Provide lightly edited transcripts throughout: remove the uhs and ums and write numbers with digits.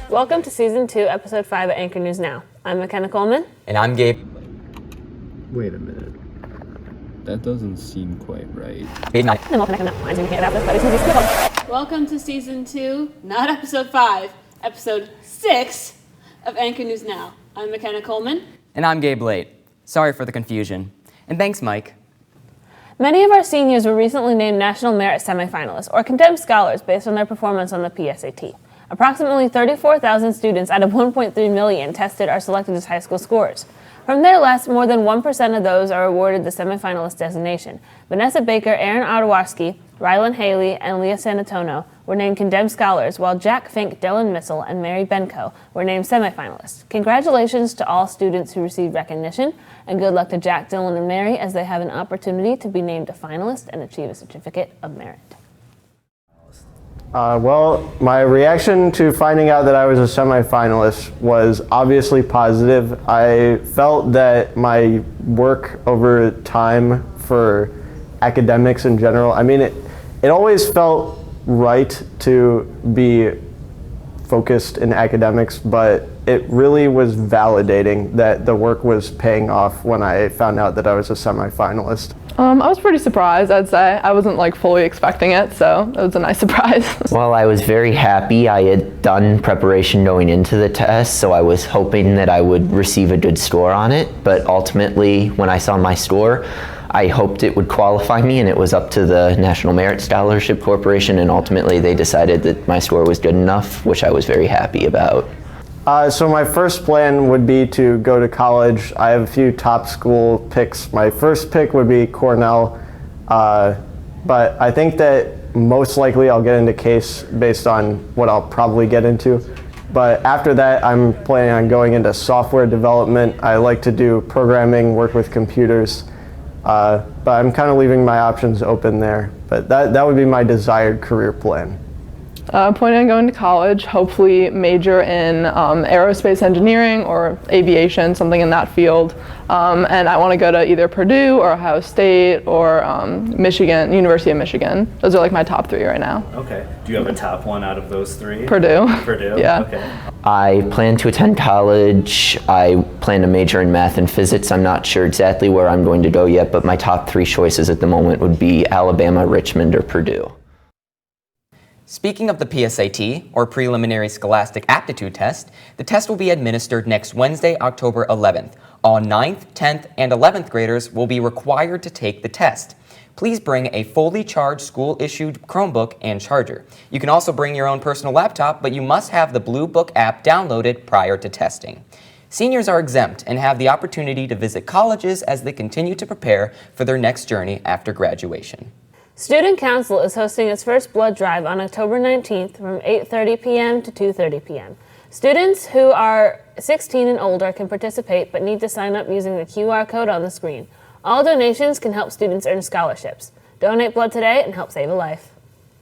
Welcome to Season 2, Episode 5 at Anchor News Now. I'm McKenna Coleman. And I'm Gabe. Wait a minute. That doesn't seem quite right. Welcome to Season 2, not Episode 5, Episode 6 of Anchor News Now. I'm McKenna Coleman. And I'm Gabe Late. Sorry for the confusion. And thanks, Mike. Many of our seniors were recently named National Merit Semifinalists, or Condemned Scholars, based on their performance on the PSAT. Approximately 34,000 students out of 1.3 million tested are selected as high school scorers. From their list, more than 1% of those are awarded the semifinalist designation. Vanessa Baker, Aaron Ottawarski, Rylan Haley, and Leah Sanatono were named Condemned Scholars, while Jack Fink, Dylan Missel, and Mary Benko were named semifinalists. Congratulations to all students who received recognition, and good luck to Jack, Dylan, and Mary as they have an opportunity to be named a finalist and achieve a certificate of merit. Well, my reaction to finding out that I was a semifinalist was obviously positive. I felt that my work over time for academics in general, it always felt right to be focused in academics, but it really was validating that the work was paying off when I found out that I was a semifinalist. I was pretty surprised, I'd say. I wasn't fully expecting it, so it was a nice surprise. Well, I was very happy. I had done preparation going into the test, so I was hoping that I would receive a good score on it. But ultimately, when I saw my score, I hoped it would qualify me, and it was up to the National Merit Scholarship Corporation, and ultimately they decided that my score was good enough, which I was very happy about. So my first plan would be to go to college. I have a few top school picks. My first pick would be Cornell, but I think that most likely I'll get into Case based on what I'll probably get into. But after that, I'm planning on going into software development. I like to do programming, work with computers, but I'm kind of leaving my options open there. But that would be my desired career plan. Planning on going to college, hopefully major in aerospace engineering or aviation, something in that field. And I want to go to either Purdue or Ohio State or Michigan, University of Michigan. Those are my top three right now. Okay. Do you have a top one out of those three? Purdue. Purdue? Yeah. Okay. I plan to attend college. I plan to major in math and physics. I'm not sure exactly where I'm going to go yet, but my top three choices at the moment would be Alabama, Richmond, or Purdue. Speaking of the PSAT, or Preliminary Scholastic Aptitude Test, the test will be administered next Wednesday, October 11th. All 9th, 10th, and 11th graders will be required to take the test. Please bring a fully charged school-issued Chromebook and charger. You can also bring your own personal laptop, but you must have the Blue Book app downloaded prior to testing. Seniors are exempt and have the opportunity to visit colleges as they continue to prepare for their next journey after graduation. Student Council is hosting its first blood drive on October 19th from 8:30 p.m. to 2:30 p.m. Students who are 16 and older can participate but need to sign up using the QR code on the screen. All donations can help students earn scholarships. Donate blood today and help save a life.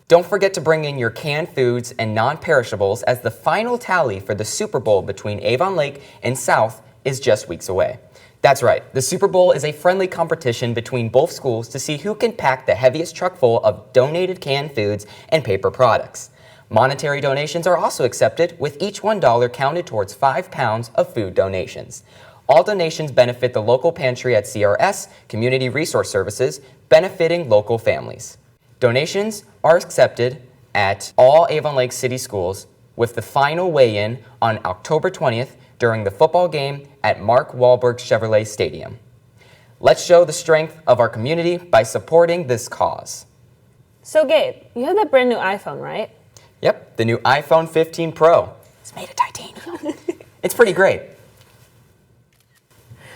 Don't forget to bring in your canned foods and non-perishables as the final tally for the Super Bowl between Avon Lake and South is just weeks away. That's right, the Super Bowl is a friendly competition between both schools to see who can pack the heaviest truck full of donated canned foods and paper products. Monetary donations are also accepted, with each $1 counted towards 5 pounds of food donations. All donations benefit the local pantry at CRS, Community Resource Services, benefiting local families. Donations are accepted at all Avon Lake City schools, with the final weigh-in on October 20th during the football game at Mark Wahlberg Chevrolet Stadium. Let's show the strength of our community by supporting this cause. So Gabe, you have that brand new iPhone, right? Yep, the new iPhone 15 Pro. It's made of titanium. It's pretty great.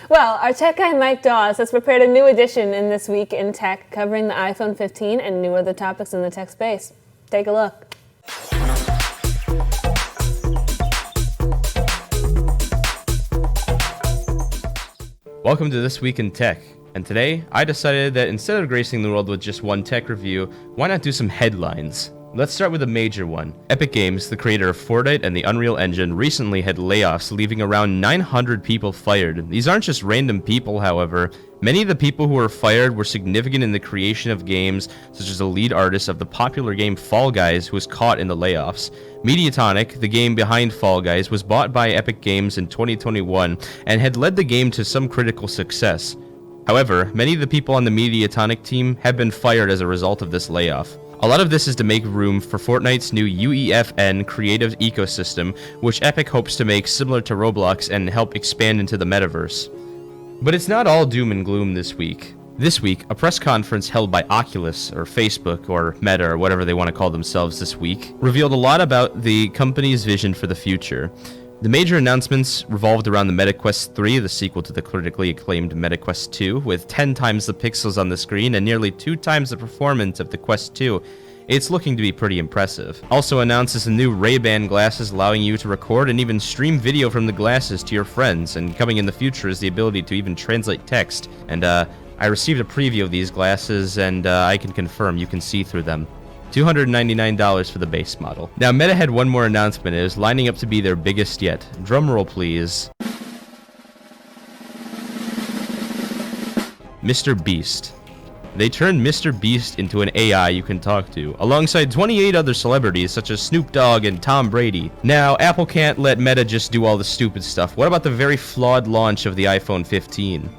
Well, our tech guy Mike Dawes has prepared a new edition in This Week in Tech covering the iPhone 15 and new other topics in the tech space. Take a look. Welcome to This Week in Tech, and today I decided that instead of gracing the world with just one tech review, why not do some headlines? Let's start with a major one. Epic Games, the creator of Fortnite and the Unreal Engine, recently had layoffs, leaving around 900 people fired. These aren't just random people, however. Many of the people who were fired were significant in the creation of games, such as the lead artist of the popular game Fall Guys, who was caught in the layoffs. Mediatonic, the game behind Fall Guys, was bought by Epic Games in 2021 and had led the game to some critical success. However, many of the people on the Mediatonic team have been fired as a result of this layoff. A lot of this is to make room for Fortnite's new UEFN creative ecosystem, which Epic hopes to make similar to Roblox and help expand into the metaverse. But it's not all doom and gloom this week. This week, a press conference held by Oculus, or Facebook, or Meta, or whatever they want to call themselves this week, revealed a lot about the company's vision for the future. The major announcements revolved around the Meta Quest 3, the sequel to the critically acclaimed Meta Quest 2, with 10 times the pixels on the screen and nearly 2 times the performance of the Quest 2. It's looking to be pretty impressive. Also announces the new Ray-Ban glasses allowing you to record and even stream video from the glasses to your friends, and coming in the future is the ability to even translate text. And I received a preview of these glasses, and I can confirm you can see through them. $299 for the base model. Now, Meta had one more announcement. It is lining up to be their biggest yet. Drumroll, please. Mr. Beast. They turned Mr. Beast into an AI you can talk to, alongside 28 other celebrities such as Snoop Dogg and Tom Brady. Now, Apple can't let Meta just do all the stupid stuff. What about the very flawed launch of the iPhone 15?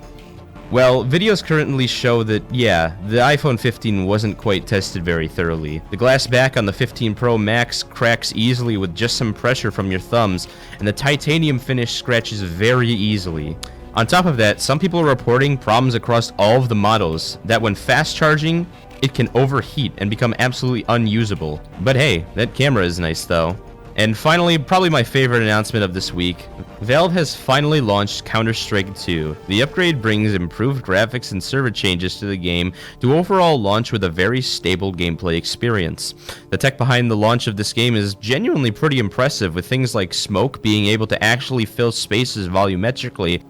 Well, videos currently show that, yeah, the iPhone 15 wasn't quite tested very thoroughly. The glass back on the 15 Pro Max cracks easily with just some pressure from your thumbs, and the titanium finish scratches very easily. On top of that, some people are reporting problems across all of the models, that when fast charging, it can overheat and become absolutely unusable. But hey, that camera is nice though. And finally, probably my favorite announcement of this week, Valve has finally launched Counter-Strike 2. The upgrade brings improved graphics and server changes to the game to overall launch with a very stable gameplay experience. The tech behind the launch of this game is genuinely pretty impressive, with things like smoke being able to actually fill spaces volumetrically.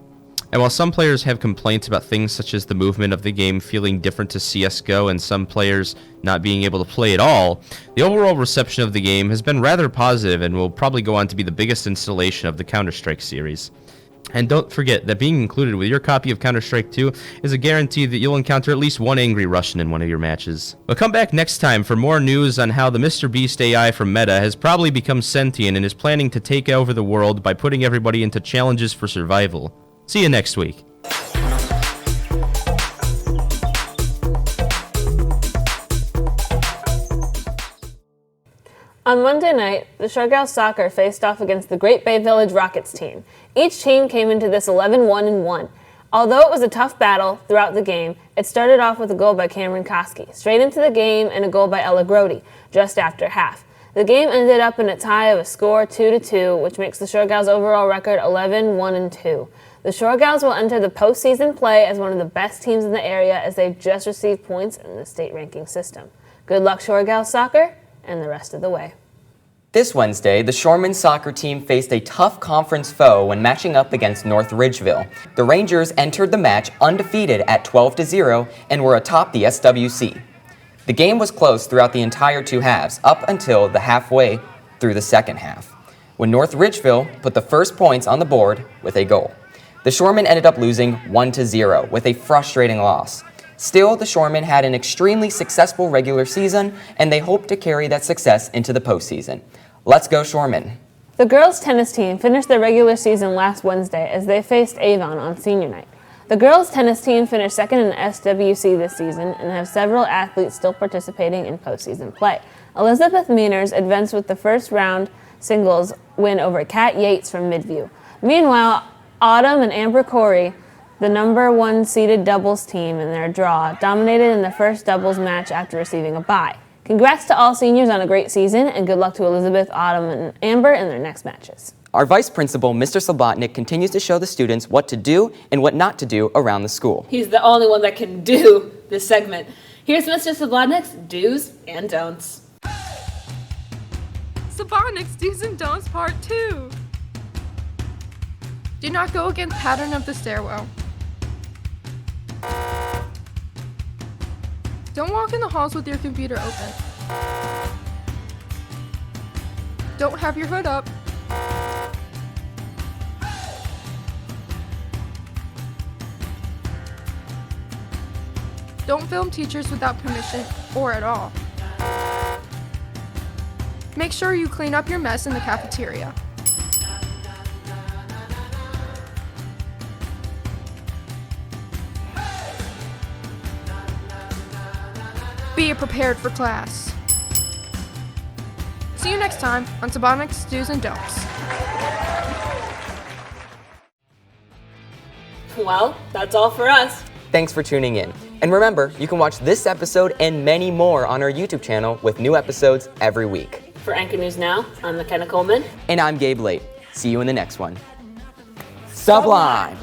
And while some players have complaints about things such as the movement of the game feeling different to CSGO and some players not being able to play at all, the overall reception of the game has been rather positive and will probably go on to be the biggest installation of the Counter-Strike series. And don't forget that being included with your copy of Counter-Strike 2 is a guarantee that you'll encounter at least one angry Russian in one of your matches. But come back next time for more news on how the Mr. Beast AI from Meta has probably become sentient and is planning to take over the world by putting everybody into challenges for survival. See you next week. On Monday night, the Sharghouse Soccer faced off against the Great Bay Village Rockets team. Each team came into this 11-1-1. Although it was a tough battle throughout the game, it started off with a goal by Cameron Koski, straight into the game, and a goal by Ella Grody, just after half. The game ended up in a tie of a score 2-2, which makes the Sharghouse overall record 11-1-2. The Sharghouse will enter the postseason play as one of the best teams in the area, as they've just received points in the state ranking system. Good luck, Sharghouse Soccer, and the rest of the way. This Wednesday, the Shoreman soccer team faced a tough conference foe when matching up against North Ridgeville. The Rangers entered the match undefeated at 12-0 and were atop the SWC. The game was close throughout the entire two halves, up until the halfway through the second half, when North Ridgeville put the first points on the board with a goal. The Shoremen ended up losing 1-0 with a frustrating loss. Still, the Shoremen had an extremely successful regular season, and they hope to carry that success into the postseason. Let's go, Shoremen. The girls' tennis team finished their regular season last Wednesday as they faced Avon on senior night. The girls' tennis team finished second in the SWC this season and have several athletes still participating in postseason play. Elizabeth Meaners advanced with the first round singles win over Kat Yates from Midview. Meanwhile, Autumn and Amber Corey the number 1 seeded doubles team in their draw, dominated in the first doubles match after receiving a bye. Congrats to all seniors on a great season, and good luck to Elizabeth, Autumn, and Amber in their next matches. Our vice principal, Mr. Slabodnick, continues to show the students what to do and what not to do around the school. He's the only one that can do this segment. Here's Mr. Slabodnick's do's and don'ts. Slabodnick's do's and don'ts part 2. Do not go against pattern of the stairwell. Don't walk in the halls with your computer open. Don't have your hood up. Don't film teachers without permission, or at all. Make sure you clean up your mess in the cafeteria. Be prepared for class. See you next time on Slabodnick's Do's and Don'ts. Well, that's all for us. Thanks for tuning in. And remember, you can watch this episode and many more on our YouTube channel with new episodes every week. For Anchor News Now, I'm McKenna Coleman. And I'm Gabe Late. See you in the next one. Sublime!